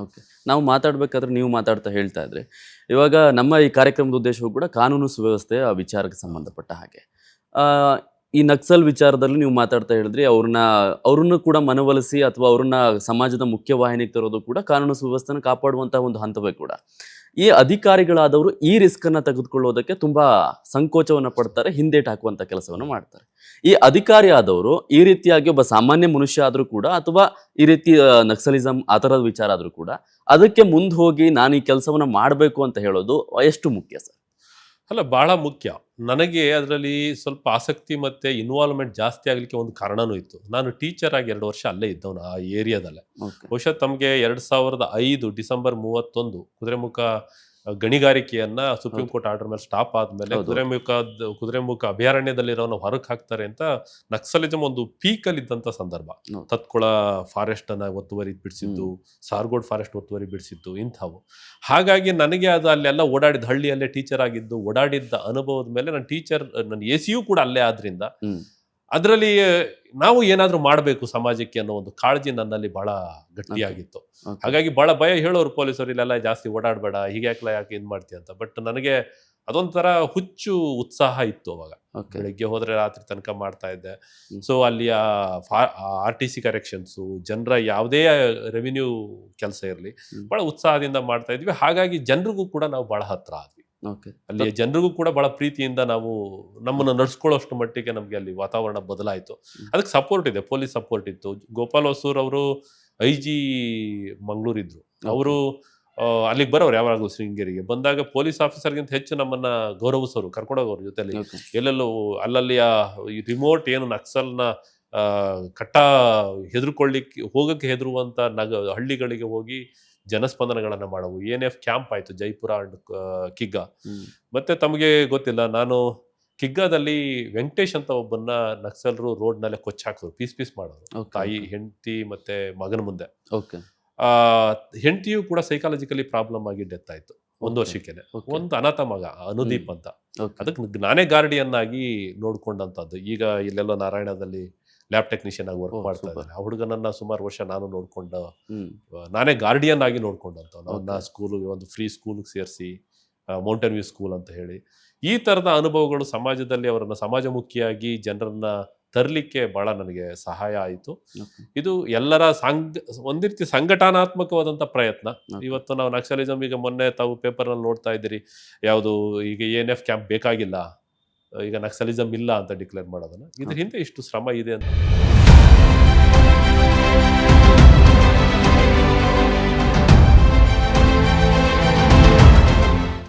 Okay. ನಾವು ಮಾತಾಡಬೇಕಾದ್ರೆ ನೀವು ಮಾತಾಡ್ತಾ ಹೇಳ್ತಾ ಇದ್ರಿ. ಇವಾಗ ನಮ್ಮ ಈ ಕಾರ್ಯಕ್ರಮದ ಉದ್ದೇಶವೂ ಕೂಡ ಕಾನೂನು ಸುವ್ಯವಸ್ಥೆಯ ವಿಚಾರಕ್ಕೆ ಸಂಬಂಧಪಟ್ಟ ಹಾಗೆ. ಆ, ಈ ನಕ್ಸಲ್ ವಿಚಾರದಲ್ಲಿ ನೀವು ಮಾತಾಡ್ತಾ ಹೇಳಿದ್ರಿ, ಅವ್ರನ್ನ ಕೂಡ ಮನವೊಲಿಸಿ ಅಥವಾ ಅವ್ರನ್ನ ಸಮಾಜದ ಮುಖ್ಯವಾಹಿನಿಗೆ ತರೋದು ಕೂಡ ಕಾನೂನು ಸುವ್ಯವಸ್ಥೆನ ಕಾಪಾಡುವಂತಹ ಒಂದು ಹಂತವೇ ಕೂಡ. ಈ ಅಧಿಕಾರಿಗಳಾದವರು ಈ ರಿಸ್ಕ್ ಅನ್ನ ತೆಗೆದುಕೊಳ್ಳೋದಕ್ಕೆ ತುಂಬಾ ಸಂಕೋಚವನ್ನ ಪಡ್ತಾರೆ, ಹಿಂದೇಟ್ ಹಾಕುವಂತ ಕೆಲಸವನ್ನು ಮಾಡ್ತಾರೆ. ಈ ಅಧಿಕಾರಿ ಆದವರು ಈ ರೀತಿಯಾಗಿ ಒಬ್ಬ ಸಾಮಾನ್ಯ ಮನುಷ್ಯ ಆದ್ರೂ ಕೂಡ ಅಥವಾ ಈ ರೀತಿ ನಕ್ಸಲಿಸಂ ಆ ಥರದ ವಿಚಾರ ಆದ್ರೂ ಕೂಡ ಅದಕ್ಕೆ ಮುಂದೆ ಹೋಗಿ ನಾನು ಈ ಕೆಲಸವನ್ನ ಮಾಡಬೇಕು ಅಂತ ಹೇಳೋದು ಎಷ್ಟು ಮುಖ್ಯ ಸರ್? ಅಲ್ಲ, ಬಹಳ ಮುಖ್ಯ. ನನಗೆ ಅದರಲ್ಲಿ ಸ್ವಲ್ಪ ಆಸಕ್ತಿ ಮತ್ತು ಇನ್ವಾಲ್ವ್ಮೆಂಟ್ ಜಾಸ್ತಿ ಆಗಲಿಕ್ಕೆ ಒಂದು ಕಾರಣನೂ ಇತ್ತು. ನಾನು ಟೀಚರ್ ಆಗಿ 2 ವರ್ಷ ಅಲ್ಲೇ ಇದ್ದವನು ಆ ಏರಿಯಾದಲ್ಲೇ. ಬಹುಶಃ ತಮಗೆ 2005 ಡಿಸೆಂಬರ್ 31 ಕುದುರೆಮುಖ ಗಣಿಗಾರಿಕೆಯನ್ನ ಸುಪ್ರೀಂ ಕೋರ್ಟ್ ಆರ್ಡರ್ ಮೇಲೆ ಸ್ಟಾಪ್ ಆದ್ಮೇಲೆ ಕುದುರೆಮುಖ ಅಭಯಾರಣ್ಯದಲ್ಲಿರೋನ ಹೊರಗೆ ಹಾಕ್ತಾರೆ ಅಂತ ನಕ್ಸಲಿಸಂ ಒಂದು ಪೀಕಲ್ಲಿ ಇದ್ದಂಥ ಸಂದರ್ಭ. ತತ್ಕೊಳ ಫಾರೆಸ್ಟ್ ಅನ್ನ ಒತ್ತುವರಿ ಬಿಡಿಸಿದ್ದು, ಸಾರ್ಗೋಡ್ ಫಾರೆಸ್ಟ್ ಒತ್ತುವರಿ ಬಿಡಿಸಿದ್ದು, ಇಂಥವು. ಹಾಗಾಗಿ ನನಗೆ ಅದು ಅಲ್ಲೆಲ್ಲ ಓಡಾಡಿದ, ಹಳ್ಳಿಯಲ್ಲೇ ಟೀಚರ್ ಆಗಿದ್ದು ಓಡಾಡಿದ್ದ ಅನುಭವದ ಮೇಲೆ ನನ್ನ AC ಕೂಡ ಅಲ್ಲೇ ಆದ್ರಿಂದ ಅದರಲ್ಲಿ ನಾವು ಏನಾದ್ರೂ ಮಾಡಬೇಕು ಸಮಾಜಕ್ಕೆ ಅನ್ನೋ ಒಂದು ಕಾಳಜಿ ನನ್ನಲ್ಲಿ ಬಹಳ ಗಟ್ಟಿಯಾಗಿತ್ತು. ಹಾಗಾಗಿ ಬಹಳ ಭಯ ಹೇಳೋರು ಪೊಲೀಸರು, ಇಲ್ಲೆಲ್ಲ ಜಾಸ್ತಿ ಓಡಾಡಬೇಡ, ಯಾಕೆ ಇದು ಮಾಡ್ತೀಯ ಅಂತ. ಬಟ್ ನನಗೆ ಅದೊಂಥರ ಹುಚ್ಚು ಉತ್ಸಾಹ ಇತ್ತು ಅವಾಗ. ಬೆಳಿಗ್ಗೆ ಹೋದ್ರೆ ರಾತ್ರಿ ತನಕ ಮಾಡ್ತಾ ಇದ್ದೆ. ಸೊ ಅಲ್ಲಿಯ RTC ಕರೆಕ್ಷನ್ಸು, ಜನರ ಯಾವುದೇ ರೆವಿನ್ಯೂ ಕೆಲಸ ಇರಲಿ ಬಹಳ ಉತ್ಸಾಹದಿಂದ ಮಾಡ್ತಾ ಇದ್ವಿ. ಹಾಗಾಗಿ ಜನರಿಗೂ ಕೂಡ ನಾವು ಬಹಳ ಹತ್ರ ಆದ್ವಿ. ಅಲ್ಲಿ ಜನರಿಗೂ ಕೂಡ ಬಹಳ ಪ್ರೀತಿಯಿಂದ ನಾವು ನಮ್ಮನ್ನು ನಡ್ಸ್ಕೊಳ್ಳೋಷ್ಟು ಮಟ್ಟಿಗೆ ನಮ್ಗೆ ಅಲ್ಲಿ ವಾತಾವರಣ ಬದಲಾಯಿತು. ಅದಕ್ಕೆ ಸಪೋರ್ಟ್ ಇದೆ, ಪೊಲೀಸ್ ಸಪೋರ್ಟ್ ಇತ್ತು. ಗೋಪಾಲ್ ಹೊಸೂರ್ ಅವರು IG ಮಂಗಳೂರಿದ್ರು. ಅವರು ಅಲ್ಲಿಗೆ ಬರೋರು ಯಾವಾಗಲೂ ಶೃಂಗೇರಿಗೆ ಬಂದಾಗ ಪೊಲೀಸ್ ಆಫೀಸರ್ಗಿಂತ ಹೆಚ್ಚು ನಮ್ಮನ್ನ ಗೌರವಿಸೋರು, ಕರ್ಕೊಂಡೋಗೋರು ಜೊತೆಲಿ. ಎಲ್ಲೆಲ್ಲೋ ಅಲ್ಲಲ್ಲಿಯ ರಿಮೋಟ್ ಏನು ನಕ್ಸಲ್ನ ಹೋಗಕ್ಕೆ ಹೆದರುವಂತ ಹಳ್ಳಿಗಳಿಗೆ ಹೋಗಿ ಜನಸ್ಪಂದನಗಳನ್ನ ಮಾಡವು. ANF ಕ್ಯಾಂಪ್ ಆಯ್ತು ಜೈಪುರ ಅಂಡ್ ಕಿಗ್ಗಾ. ಮತ್ತೆ ತಮಗೆ ಗೊತ್ತಿಲ್ಲ, ನಾನು ಕಿಗ್ಗಾದಲ್ಲಿ ವೆಂಕಟೇಶ್ ಅಂತ ಒಬ್ಬನ್ನ ನಕ್ಸಲರು ರೋಡ್ ನಲ್ಲೇ ಕೊಚ್ಚಾಕಿದ್ರು, ಪೀಸ್ ಮಾಡೋರು. ತಾಯಿ, ಹೆಂಡತಿ ಮತ್ತೆ ಮಗನ ಮುಂದೆ. ಹೆಂಡತಿಯು ಕೂಡ ಸೈಕಾಲಜಿಕಲಿ ಪ್ರಾಬ್ಲಮ್ ಆಗಿ ಡೆತ್ ಆಯ್ತು 1 ವರ್ಷಕ್ಕೇನೆ. ಒಂದು ಅನಾಥ ಮಗ ಅನುದೀಪ್ ಅಂತ, ಅದಕ್ಕೆ ನಾನೇ ಗಾರ್ಡಿಯನ್ ಆಗಿ ನೋಡ್ಕೊಂಡಂತದ್ದು. ಈಗ ಇಲ್ಲೆಲ್ಲ ನಾರಾಯಣದಲ್ಲಿ ಲ್ಯಾಬ್ ಟೆಕ್ನಿಷಿಯನ್ ಆಗಿ ವರ್ಕ್ ಮಾಡ್ತಾ ಇದ್ದಾನೆ. ಆ ಹುಡುಗನನ್ನ ಸುಮಾರು ವರ್ಷ ನಾನು ನೋಡ್ಕೊಂಡು, ನಾನೇ ಗಾರ್ಡಿಯನ್ ಆಗಿ ನೋಡ್ಕೊಂಡಂತ. ನನ್ನ ಸ್ಕೂಲಿಗೆ ಒಂದು ಫ್ರೀ ಸ್ಕೂಲ್ಗೆ ಸೇರಿಸಿ, ಮೌಂಟೇನ್ ವ್ಯೂ ಸ್ಕೂಲ್ ಅಂತ ಹೇಳಿ. ಈ ತರದ ಅನುಭವಗಳು ಸಮಾಜದಲ್ಲಿ ಅವರನ್ನ ಸಮಾಜಮುಖಿಯಾಗಿ ಜನರನ್ನ ತರಲಿಕ್ಕೆ ಬಹಳ ನನಗೆ ಸಹಾಯ ಆಯಿತು. ಇದು ಎಲ್ಲರ ಒಂದ್ ರೀತಿ ಸಂಘಟನಾತ್ಮಕವಾದಂಥ ಪ್ರಯತ್ನ. ಇವತ್ತು ನಾವು ನಕ್ಸಲಿಸಂ, ಈಗ ಮೊನ್ನೆ ತಾವು ಪೇಪರ್ನಲ್ಲಿ ನೋಡ್ತಾ ಇದ್ದೀರಿ, ಯಾವುದು ಈಗ ANF ಕ್ಯಾಂಪ್ ಬೇಕಾಗಿಲ್ಲ, ಈಗ ನಕ್ಸಲಿಸಂ ಇಲ್ಲ ಅಂತ ಡಿಕ್ಲೇರ್ ಮಾಡೋದನ್ನ. ಇದ್ರ ಹಿಂದೆ ಇಷ್ಟು ಶ್ರಮ ಇದೆ ಅಂತ.